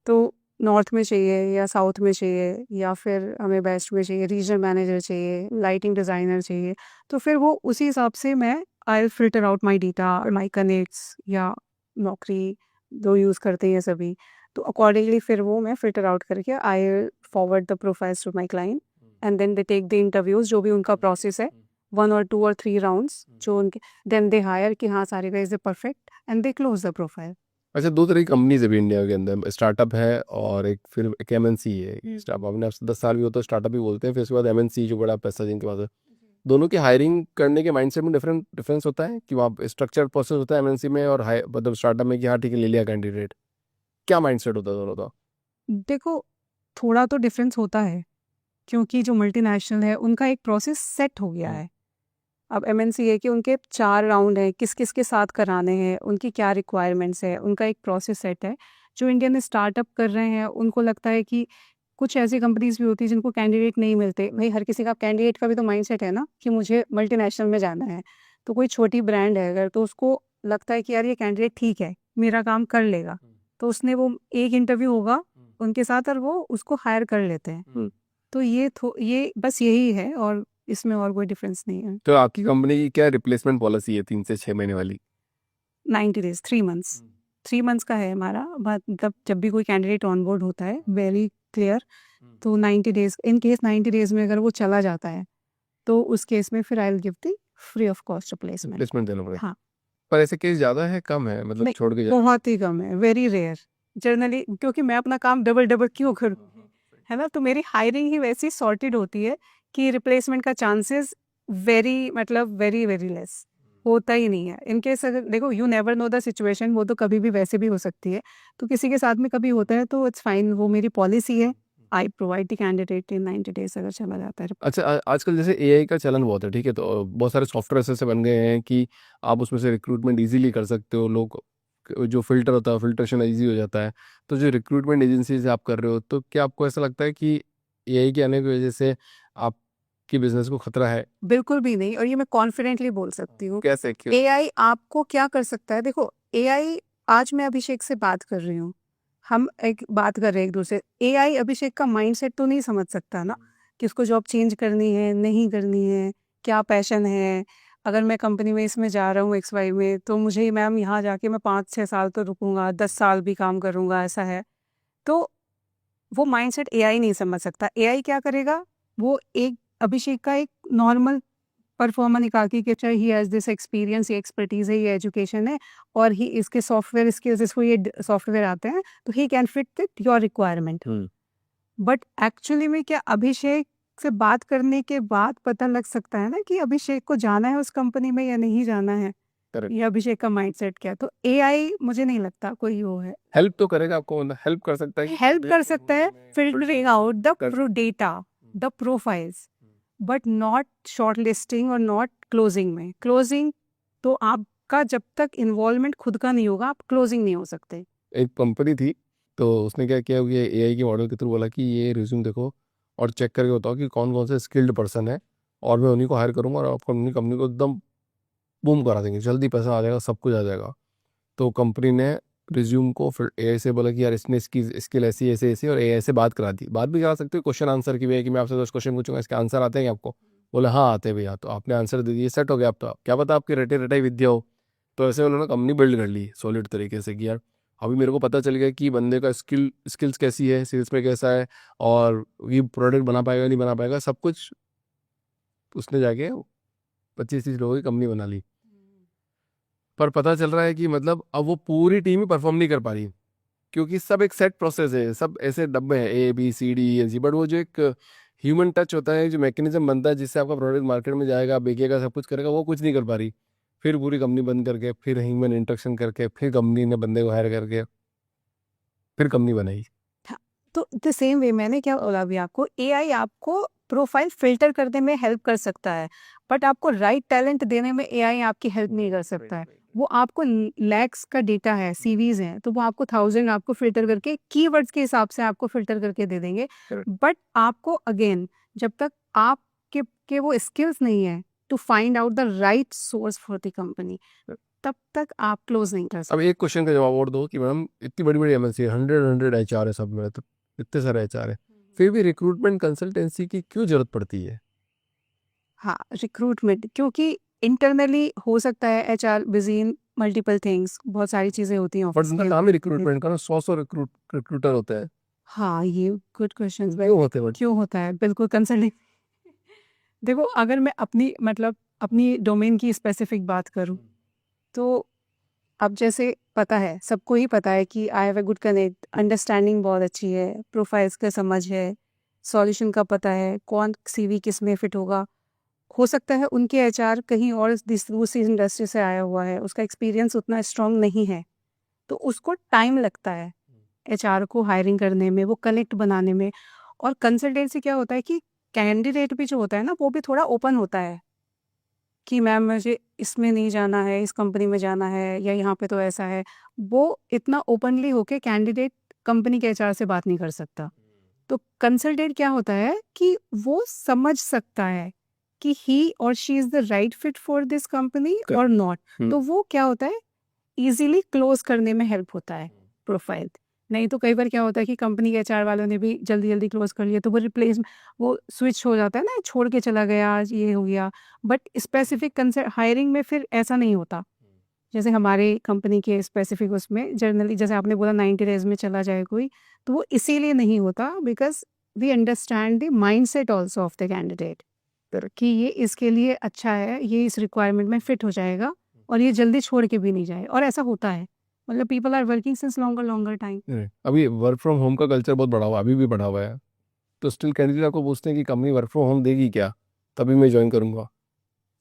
तो नॉर्थ में चाहिए या साउथ में चाहिए या फिर हमें वेस्ट में चाहिए, रीजनल मैनेजर चाहिए, लाइटिंग डिज़ाइनर चाहिए। तो फिर वो उसी हिसाब से मैं I will filter out my data, my connects या नौकरी जो यूज़ करते हैं सभी। तो अकॉर्डिंगली फिर वो मैं फ़िल्टर आउट करके I will forward the profiles to my client and then they take the interviews, जो भी उनका प्रोसेस है, 1 और 2 और 3 राउंड्स जो उनके, देन दे हायर कि हाँ सारे guys are perfect and they close the profile. अच्छा, दो तरह की कंपनीज है भी इंडिया के अंदर, स्टार्टअप है और एक फिर एक एमएनसी है। स्टार्टअप अपने आप से 10 साल भी हो तो स्टार्टअप ही बोलते हैं, फिर उसके बाद एमएनसी जो बड़ा पैसा जिनके पास है। दोनों की हायरिं करने के माइंडसेट में डिफरेंस होता है कि वहाँ स्ट्रक्चर प्रोसेस होता है एमएनसी में और मतलब स्टार्टअप में कि हाँ ठीक है ले लिया कैंडिडेट। क्या माइंडसेट होता है दोनों का। देखो, थोड़ा तो डिफरेंस होता है क्योंकि जो मल्टीनेशनल है उनका एक प्रोसेस सेट हो गया है। अब एमएनसी है कि उनके 4 राउंड हैं, किस-किस के साथ कराने हैं, उनकी क्या रिक्वायरमेंट्स है, उनका एक प्रोसेस सेट है। जो इंडियन स्टार्टअप कर रहे हैं, उनको लगता है कि कुछ ऐसी कंपनीज़ भी होती हैं जिनको कैंडिडेट नहीं मिलते। भई हर किसी का कैंडिडेट का भी तो माइंडसेट है ना कि मुझे मल्टीनेशनल में जाना है। तो कोई छोटी ब्रांड है अगर, तो उसको लगता है कि यार ये कैंडिडेट ठीक है, मेरा काम कर लेगा। तो उसने वो एक इंटरव्यू होगा उनके साथ और वो उसको हायर कर लेते हैं। तो ये बस यही है और इसमें और कोई डिफरेंस नहीं है। तो आपकी कंपनी की क्या रिप्लेसमेंट पॉलिसी है 3 से 6 महीने वाली। 90 डेज़, 3 मंथ्स। 3 मंथ्स का है हमारा, मतलब जब भी कोई कैंडिडेट ऑनबोर्ड होता है, वेरी क्लियर। तो 90 डेज़, इन केस 90 डेज़ में अगर वो चला जाता है, तो उस केस में फिर I will give the free of cost replacement. Replacement देना पड़ेगा। हाँ, पर ऐसे केस ज़्यादा है कम है, मतलब नहीं, छोड़ के बहुत ही कम है, वेरी रेयर। जनरली क्योंकि मैं अपना काम डबल-डबल क्यों करूँ, है ना? तो मेरी हायरिंग ही वैसी सॉर्टेड होती है कि रिप्लेसमेंट का चांसेस वेरी, मतलब वेरी, वेरी लेस, होता ही नहीं है। इन केस अगर देखो, you never know the situation, वो तो कभी भी वैसे भी हो सकती है। तो किसी के साथ में कभी होता है तो इट्स फाइन, वो मेरी पॉलिसी है। I provide the candidate in 90 days अगर चला जाता है। अच्छा आजकल जैसे एआई का चलन बहुत है, ठीक है, तो बहुत सारे सॉफ्टवेयर ऐसे बन गए हैं कि आप उसमें से रिक्रूटमेंट इजीली कर सकते हो। लोग जो फिल्टर होता है फिल्ट्रेशन इजी हो जाता है। तो जो रिक्रूटमेंट एजेंसी से आप कर रहे हो, तो क्या आपको ऐसा लगता है कि एआई के आने की वजह से आपकी बिजनेस को खतरा है? बिल्कुल भी नहीं, और ये मैं कॉन्फिडेंटली बोल सकती हूँ। कैसे, क्यों? एआई आपको क्या कर सकता है, देखो एआई, आज मैं अभिषेक से बात कर रही हूँ, हम एक बात कर रहे हैं एक दूसरे, एआई अभिषेक का माइंडसेट तो नहीं समझ सकता ना कि उसको जॉब चेंज करनी है नहीं करनी है, क्या पैशन है। अगर मैं कंपनी में इसमें जा रहा हूँ एक्स वाई में, तो मुझे मैम यहाँ जाके मैं 5-6 साल तो रुकूंगा, 10 साल भी काम करूंगा, ऐसा है। तो वो माइंडसेट एआई नहीं समझ सकता। एआई क्या करेगा, वो एक अभिषेक का एक नॉर्मल परफॉर्मर निकाल के, चाहे ही हैज़ दिस एक्सपीरियंस, ये एक्सपर्टीज है, ये एजुकेशन है, और ही इसके सॉफ्टवेयर स्किल्स, इसको ये सॉफ्टवेयर आते हैं, तो he can fit with your requirement. But actually में क्या, अभिषेक से बात करने के बाद पता लग सकता है ना कि अभिषेक को जाना है उस कंपनी में या नहीं जाना है, करेक्ट। ये अभिषेक का माइंडसेट क्या है। तो एआई मुझे नहीं लगता कोई वो है, हेल्प तो करेगा आपको, हेल्प कर सकता है कि हेल्प बंदे कर को सकता है ढूंढने में, फिल्टरिंग आउट द कर data, the profiles, but not short listing और नॉट क्लोजिंग में। क्लोजिंग तो आपका जब तक इन्वॉल्वमेंट खुद का नहीं होगा, आप क्लोजिंग नहीं हो सकते। एक कंपनी थी, तो उसने क्या किया, ये एआई के मॉडल के थ्रू बोला कि ये रिज्यूम देखो और चेक करके बताओ कि कौन कौन से स्किल्ड पर्सन है, और मैं उन्हीं को हायर करूंगा, और आप कंपनी को एकदम बूम करा देंगे, जल्दी पैसा आ जाएगा, सब कुछ आ जाएगा। तो कंपनी ने रिज्यूम को फिर एआई से बोला कि यार इसने इसकी स्किल ऐसी ऐसे ऐसी, और एआई से बात करा दी। बात भी करा सकते हो क्वेश्चन आंसर की भी है कि मैं आपसे 10 क्वेश्चन पूछूंगा, इसके आंसर आते हैं क्या आपको? बोले हाँ आते हैं भैया। तो आपने आंसर दे दिए, सेट हो गया। आप तो क्या पता आपकी रटे रटाई विद्या हो। तो ऐसे उन्होंने कंपनी बिल्ड कर ली सॉलिड तरीके से कि यार अभी मेरे को पता चल गया कि बंदे का स्किल्स कैसी है, सेल्स में कैसा है, और ये प्रोडक्ट बना पाएगा नहीं बना पाएगा, सब कुछ उसने जाके 25-30 लोगों की कंपनी बना ली। पर पता चल रहा है कि मतलब अब वो पूरी टीम ही परफॉर्म नहीं कर पा रही, क्योंकि सब एक सेट प्रोसेस है, सब ऐसे डब्बे हैं A B C D E N C, but वो जो एक ह्यूमन टच होता है, जो मैकेनिज्म बनता है जिससे आपका प्रोडक्ट मार्केट में जाएगा, बिकेगा, सब कुछ करेगा, वो कुछ नहीं कर पा रही। फिर पूरी कंपनी बंद करके, फिर ह्यूमन इंटरेक्शन करके, फिर कंपनी ने बंदे को हायर करके फिर कंपनी बनाई। हाँ, तो द सेम वे मैंने क्या बोला अभी आपको, एआई आपको प्रोफाइल फिल्टर करने में हेल्प कर सकता है, बट आपको राइट टैलेंट देने में एआई आपकी हेल्प नहीं कर सकता है। वो आपको लैक्स का डेटा है, सीवीज हैं, तो वो आपको 1000 आपको फिल्टर करके कीवर्ड्स के हिसाब से आपको फिल्टर करके दे देंगे। बट आपको अगेन, जब तक आपके के वो स्किल्स नहीं है to find out the right source for the company, तब तक आप क्लोज नहीं कर अब सकते। एक क्वेश्चन का जवाब और दो कि मैडम इतनी बड़ी बड़ी एमएनसी, 100 एचआर है सब में, तो इतने सारे एचआर है, फिर भी रिक्रूटमेंट कंसल्टेंसी की क्यों जरूरत पड़ती है? हाँ, रिक्रूटमेंट, क्योंकि इंटरनली हो सकता है HR busy in multiple things, बहुत सारी चीजें होती हैं बट ऑफिस उनका के काम ही अंदर। रिक्रूटमेंट का ना, 100 रिक्रूटर होते हैं। हाँ, ये गुड क्वेश्चन। क्यों होते हैं? क्यों होता है, बिल्कुल कंसल्टिंग। देखो, अगर मैं अपनी मतलब अपनी डोमेन की स्पेसिफिक बात करूँ, तो अब जैसे पता है, सबको ही पता है कि आई have a good connect, understanding बहुत अच्छी है, प्रोफाइल्स का समझ है, सॉल्यूशन का पता है, कौन सीवी किस में फिट होगा। हो सकता है उनके एचआर कहीं और दूसरी इंडस्ट्री से आया हुआ है, उसका एक्सपीरियंस उतना स्ट्रांग नहीं है, तो उसको टाइम लगता है एचआर को हायरिंग करने में, वो कनेक्ट बनाने में। और कंसल्टेंसी क्या होता है कि कैंडिडेट भी जो होता है ना, वो भी थोड़ा ओपन होता है कि मैम मुझे इसमें नहीं जाना है, इस कंपनी में जाना है, या यहाँ पे तो ऐसा है। वो इतना ओपनली होके कैंडिडेट कंपनी के एचआर से बात नहीं कर सकता। तो कंसल्टेंट क्या होता है कि वो समझ सकता है कि ही और she is the right fit for this company और नॉट। तो वो क्या होता है, इजीली क्लोज करने में हेल्प होता है प्रोफाइल। नहीं तो कई बार क्या होता है कि कंपनी के एचआर वालों ने भी जल्दी जल्दी क्लोज कर लिया, तो वो रिप्लेस, वो स्विच हो जाता है ना, छोड़ के चला गया, ये हो गया। बट स्पेसिफिक हायरिंग में फिर ऐसा नहीं होता। जैसे हमारे कंपनी के स्पेसिफिक उसमें जनरली, जैसे आपने बोला 90 डेज में चला जाए कोई, तो वो इसीलिए नहीं होता because we understand the mind set also of the candidate, कि ये इसके लिए अच्छा है, ये इस रिक्वायरमेंट में फिट हो जाएगा, और ये जल्दी छोड़ के भी नहीं जाए। और ऐसा होता है, मतलब people are working since longer time. अभी वर्क फ्रॉम होम का कल्चर बहुत बढ़ा हुआ है, अभी भी बढ़ा हुआ है, तो स्टिल कैंडिडेट आपको पूछते हैं कि कंपनी वर्क फ्रॉम होम देगी क्या, तभी मैं ज्वाइन करूंगा।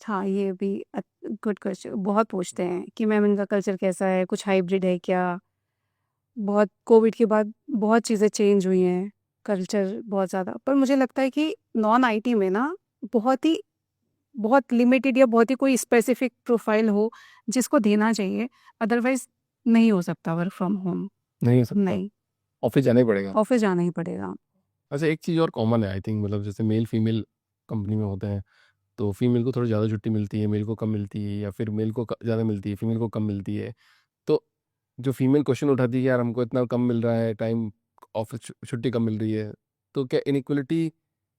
हाँ, ये भी गुड क्वेश्चन, बहुत पूछते हैं कि मैम इनका कल्चर कैसा है, कुछ हाइब्रिड है क्या। बहुत कोविड के बाद बहुत चीज़ें चेंज हुई हैं, कल्चर बहुत ज़्यादा। पर मुझे लगता है कि नॉन आईटी में ना बहुत ही, बहुत लिमिटेड, या बहुत ही कोई स्पेसिफिक प्रोफाइल हो जिसको देना चाहिए, अदरवाइज नहीं हो सकता वर्क फ्रॉम होम। नहीं हो सकता, नहीं, ऑफिस जाना ही पड़ेगा। ऑफिस जाना ही पड़ेगा। अच्छा, एक चीज़ और कॉमन है आई थिंक, मतलब जैसे मेल फीमेल कंपनी में होते हैं, तो फीमेल को थोड़ी ज़्यादा छुट्टी मिलती है, मेल को कम मिलती है, या फिर मेल को ज़्यादा मिलती है, फीमेल को कम मिलती है। तो जो फीमेल क्वेश्चन उठाती है कि यार हमको इतना कम मिल रहा है टाइम, ऑफिस छुट्टी कम मिल रही है, तो क्या इनइक्वलिटी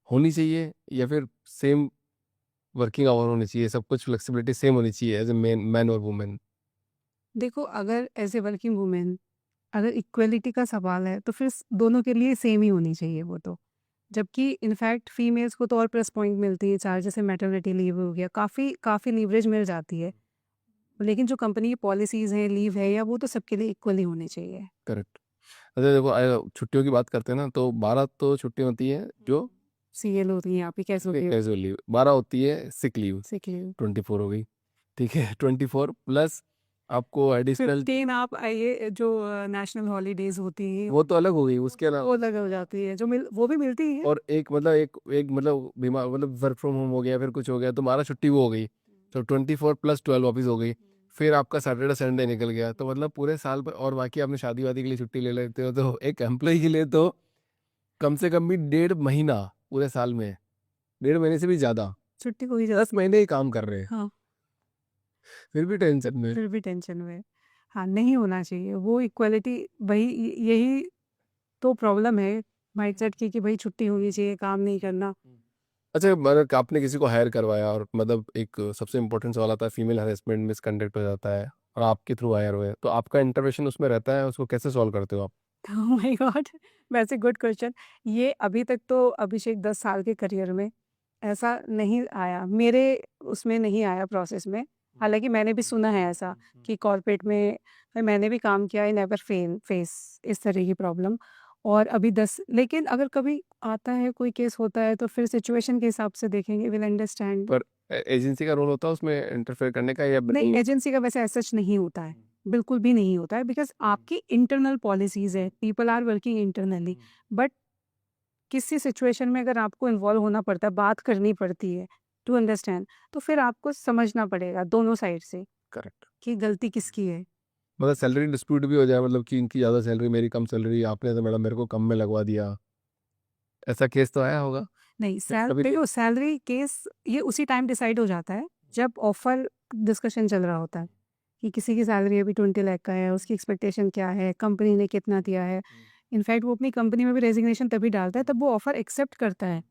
होनी चाहिए, या फिर सेम वर्किंग आवर होनी चाहिए, सब कुछ फ्लेक्सिबिलिटी सेम होनी चाहिए एज ए मैन मैन और वुमेन? देखो, अगर एज़ ए वर्किंग वूमेन अगर इक्वालिटी का सवाल है तो फिर दोनों के लिए सेम ही होनी चाहिए वो तो। जबकि इनफैक्ट फीमेल्स को तो और प्लस पॉइंट मिलती है, चाहे जैसे मैटरनिटी लीव हो गया, काफ़ी काफ़ी लीवरेज मिल जाती है। लेकिन जो कंपनी की पॉलिसीज़ हैं, लीव है या वो तो सबके लिए इक्वली होनी चाहिए। करेक्ट। अच्छा देखो, छुट्टियों की बात करते हैं ना, तो 12 तो छुट्टी होती है जो सीएल होती है, आपकी कैसे होती है? कैजुअल लीव, 12 होती है सिक लीव, सिक लीव। 24 हो गई, ठीक है। 24 प्लस आपको एडिशनल, 15 आप ये जो नेशनल हॉलीडेज़ होती हैं, वो तो अलग हो गई उसके अलावा। वो अलग हो जाती है, जो मिल वो भी मिलती है। और एक मतलब एक मतलब बीमार, मतलब वर्क फ्रॉम होम हो गया, फिर कुछ हो गया, तो 12 छुट्टी वो हो गई, तो 24 प्लस 12 ऑफिस हो गई। फिर आपका सैटरडे संडे निकल गया, तो मतलब पूरे साल पर, और बाकी आपने शादी वादी के लिए छुट्टी ले लेते हो, तो एक एम्प्लॉय के लिए तो कम से कम भी 1.5 महीना पूरे साल में, 1.5 महीने से भी ज़्यादा, छुट्टी को ही 10 महीने ही काम कर रहे हैं, हाँ, फिर भी टेंशन में। फिर भी टेंशन में। हाँ, नहीं होना चाहिए वो इक्वालिटी। वही यही तो प्रॉब्लम है माइंडसेट की कि भई छुट्टी होनी चाहिए, काम नहीं करना। अच्छा, मतलब आपने किसी को हायर करवाया, और मतलब एक सबसे इम्पोर्टेंट सवाल आता है, फीमेल हरेसमेंट मिसकंडक्ट हो जाता है, और आपके थ्रू हायर हुए, तो आपका इंटरवेंशन उसमें रहता है, उसको कैसे सॉल्व करते हो आप? Oh my God! वैसे गुड क्वेश्चन। ये अभी तक तो अभिषेक 10 साल के करियर में ऐसा नहीं आया, मेरे उसमें नहीं आया प्रोसेस में। हालाँकि मैंने भी सुना है ऐसा कि कॉर्पोरेट में मैंने भी काम किया, आई नेवर फेस इस तरह की प्रॉब्लम। और अभी 10, लेकिन अगर कभी आता है, कोई केस होता है तो फिर सिचुएशन के हिसाब से देखेंगे, विल अंडरस्टैंड। पर एजेंसी का रोल होता है उसमें इंटरफेयर करने का, या नहीं, नहीं? एजेंसी का वैसे एज़ सच नहीं होता है, बिल्कुल भी नहीं होता है, बिकॉज़ आपकी इंटरनल पॉलिसीज़ है, people are working internally. But किसी सिचुएशन में अगर आपको इन्वॉल्व होना पड़ता है, बात करनी पड़ती है टू अंडरस्टैंड, तो फिर आपको समझना पड़ेगा दोनों साइड से करेक्ट। कि गलती किसकी है। मतलब सैलरी डिस्प्यूट भी हो जाए, मतलब कि इनकी ज़्यादा सैलरी, मेरी कम सैलरी, आपने तो मैडम मेरे को कम में लगवा दिया, ऐसा केस तो आया होगा? नहीं, या कभी नहीं? देखो, सैलरी केस ये उसी टाइम डिसाइड हो जाता है जब ऑफर डिस्कशन चल रहा होता है कि किसी की सैलरी अभी 20 लाख का है, उसकी एक्सपेक्टेशन क्या है, कंपनी ने कितना दिया है। इनफैक्ट वो अपनी कंपनी में भी रेजिग्नेशन तभी डालता है तब वो ऑफर एक्सेप्ट करता है।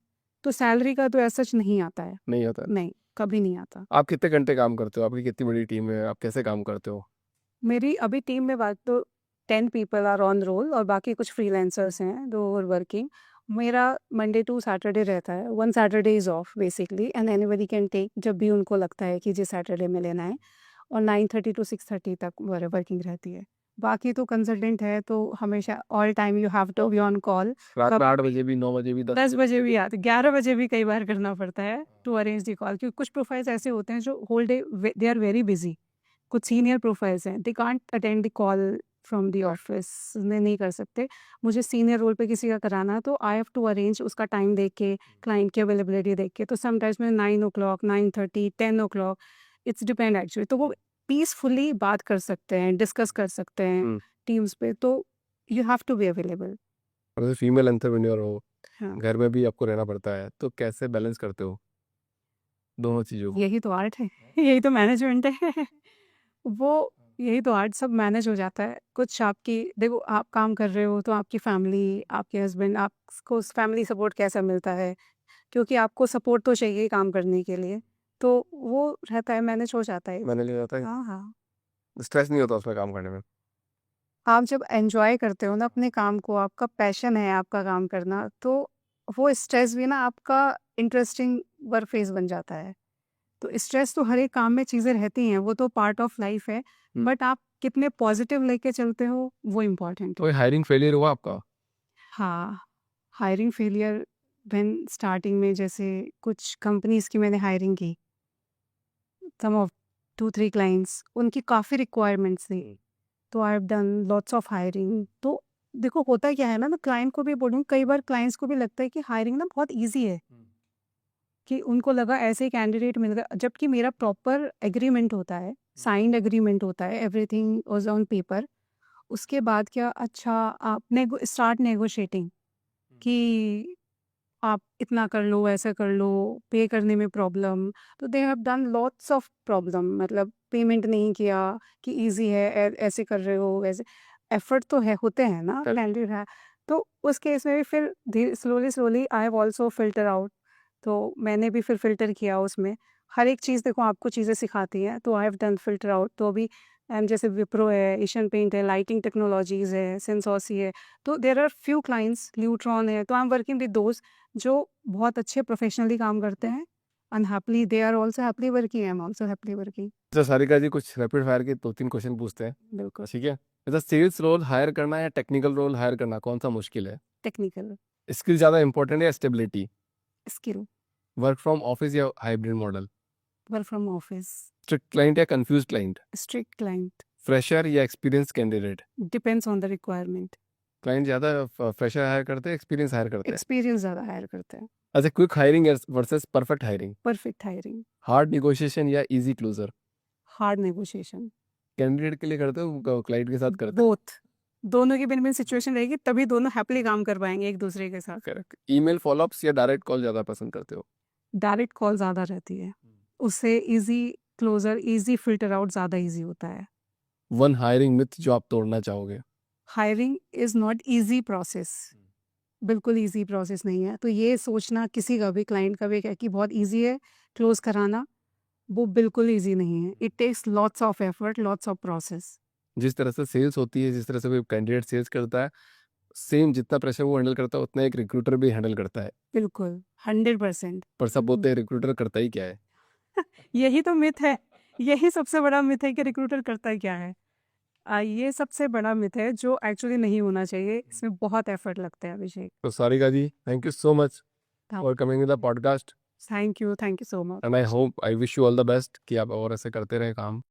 तो सैलरी का तो एज़ सच नहीं आता है। नहीं होता है। नहीं, कभी नहीं आता। आप कितने घंटे काम करते हो, आपकी कितनी बड़ी टीम है, आप कैसे काम करते हो? मेरी अभी टीम में बात तो 10 पीपल आर ऑन रोल और बाकी कुछ फ्रीलांसर्स हैं दो आर वर्किंग। मेरा मंडे टू सैटरडे रहता है, 1 Saturday is off basically and anybody can take जब भी उनको लगता है कि जिस सैटरडे में लेना है। और 9:30 टू 6:30 तक वर्किंग रहती है। बाकी तो कंसल्टेंट है तो हमेशा all time you have to be on call. रात में कब 8 बजे भी, 9 बजे भी, 10 10 बजे बजे भी आते, 11 बजे भी कई बार करना पड़ता है टू अरेंज द कॉल, क्योंकि कुछ प्रोफाइल्स ऐसे होते हैं जो whole day they are very busy. कुछ सीनियर प्रोफाइल्स हैं, they can't attend the call from the office, नहीं कर सकते। मुझे सीनियर रोल पे किसी का कराना है तो आई हैव टू अरेंज उसका टाइम देख के, क्लाइंट की अवेलेबिलिटी देख के। तो समटाइम्स मैं 9 o'clock, 9:30, 10 o'clock, it's depend actually. तो वो पीसफुली बात कर सकते हैं, डिस्कस कर सकते हैं हम्म। टीम्स पे, तो you have to be available. और फीमेल एंटरप्रेन्योर हो, हाँ, घर में भी आपको रहना पड़ता है, तो कैसे बैलेंस करते हो दोनों चीज़ों को? यही तो आर्ट है, यही तो मैनेजमेंट है। वो यही तो आर्ट, सब मैनेज हो जाता है। कुछ आपकी देखो, आप काम कर रहे हो तो आपकी फैमिली, आपके हस्बैंड, आपको फैमिली सपोर्ट कैसा मिलता है, क्योंकि आपको सपोर्ट तो चाहिए काम करने के लिए, तो वो रहता है, मैनेज हो जाता है। मैंने ले जाता है, हाँ, हाँ। स्ट्रेस नहीं होता उसमें काम करने में? आप जब एन्जॉय करते हो ना अपने काम को, आपका पैशन है आपका काम करना, तो वो स्ट्रेस भी ना आपका इंटरेस्टिंग वर्क फेज़ बन जाता है। तो स्ट्रेस तो हर एक काम में चीज़ें रहती हैं, वो तो पार्ट ऑफ लाइफ है, बट आप कितने पॉजिटिव लेके चलते हो, वो इम्पोर्टेंट है। कोई हायरिंग फेलियर हुआ आपका? हाँ, हायरिंग फेलियर व्हेन स्टार्टिंग में जैसे कुछ कंपनीज़ की मैंने हायरिंग की, सम ऑफ 2-3 क्लाइंट्स, उनकी काफ़ी रिक्वायरमेंट्स थी, तो I have done lots of hiring. तो देखो होता क्या है ना, मैं क्लाइंट को भी बोलूँ, कई बार क्लाइंट्स को भी लगता है कि हायरिंग ना बहुत ईज़ी है, कि उनको लगा ऐसे ही कैंडिडेट मिल गया, जबकि मेरा प्रॉपर एग्रीमेंट होता है, साइन्ड एग्रीमेंट होता है, एवरीथिंग वाज़ ऑन पेपर। उसके बाद क्या, अच्छा आप स्टार्ट नेगोशिएटिंग कि आप इतना कर लो, ऐसा कर लो, पे करने में प्रॉब्लम। तो they have done lots of problem, मतलब पेमेंट नहीं किया कि ईज़ी है, ऐसे कर रहे हो, वैसे। एफर्ट तो है, होते हैं ना, करेक्ट। कैंडिड है। तो उस केस में भी फिर धीरे slowly I have also filter out. तो मैंने भी फिर फ़िल्टर किया उसमें। हर एक चीज़ देखो आपको चीज़ें सिखाती हैं, तो I have done filter out. तो अभी जैसे विप्रो है, एशियन पेंट है, लाइटिंग टेक्नोलॉजीज़ है, सेंसॉसी है, तो there are few clients, Lutron है, तो I am working with those जो बहुत अच्छे प्रोफ़ेशनली काम करते हैं। And happily they are also happily working, I am also happily working. अच्छा सारिका जी, कुछ रैपिड फायर के 2-3 क्वेश्चन पूछते हैं, बिल्कुल। ठीक है? अच्छा, सेल्स रोल हायर करना या टेक्निकल रोल हायर करना, कौन-सा मुश्किल है? टेक्निकल। स्किल ज़्यादा इम्पोर्टेंट है या stability? Skill. Work from office या hybrid model? Work from office. Strict client या confuse client? Strict client. Fresher या experience candidate? Depends on the requirement. Client ज़्यादा फ्रेशर हायर करते हैं, एक्सपीरियंस हायर करते हैं? एक्सपीरियंस ज़्यादा हायर करते हैं। अच्छा, quick hiring versus perfect hiring? Perfect hiring. Hard negotiation या easy closure? Hard negotiation. Candidate के लिए करते हो, क्लाइंट के साथ करते हो? बोथ। दोनों की विन-विन सिचुएशन रहेगी, तभी दोनों हैपीली काम कर पाएँगे एक दूसरे के साथ। करेक्ट। ईमेल फॉलोअप्स या डायरेक्ट कॉल ज़्यादा पसंद करते हो? डायरेक्ट कॉल ज़्यादा रहती है। उससे easy closure, easy filter out ज़्यादा ईज़ी होता है। वन हायरिंग मिथ जो आप तोड़ना चाहोगे? Hiring is not easy process. बिल्कुल ईज़ी प्रोसेस नहीं है। तो ये सोचना किसी का भी, क्लाइंट का भी, क्या कि बहुत ईज़ी है क्लोज़ कराना, वो बिल्कुल ईज़ी नहीं है। It takes lots of effort, lots of process. जिस तरह से सेल्स होती है, जिस तरह से कोई कैंडिडेट सेल्स करता है, सेम जितना प्रेशर वो हैंडल करता है, उतना एक रिक्रूटर भी हैंडल करता है। बिल्कुल, 100%। पर सब बोलते हैं रिक्रूटर करता ही क्या है? यही तो मिथ है। यही सबसे बड़ा मिथ है कि रिक्रूटर करता क्या है। ये सबसे बड़ा मिथ है जो एक्चुअली नहीं होना चाहिए। इसमें बहुत एफर्ट लगता है अभिषेक। तो Sarika ji, thank you so much for coming in the podcast thank you so much. And I hope, I wish you all the best कि आप और ऐसे करते रहे काम।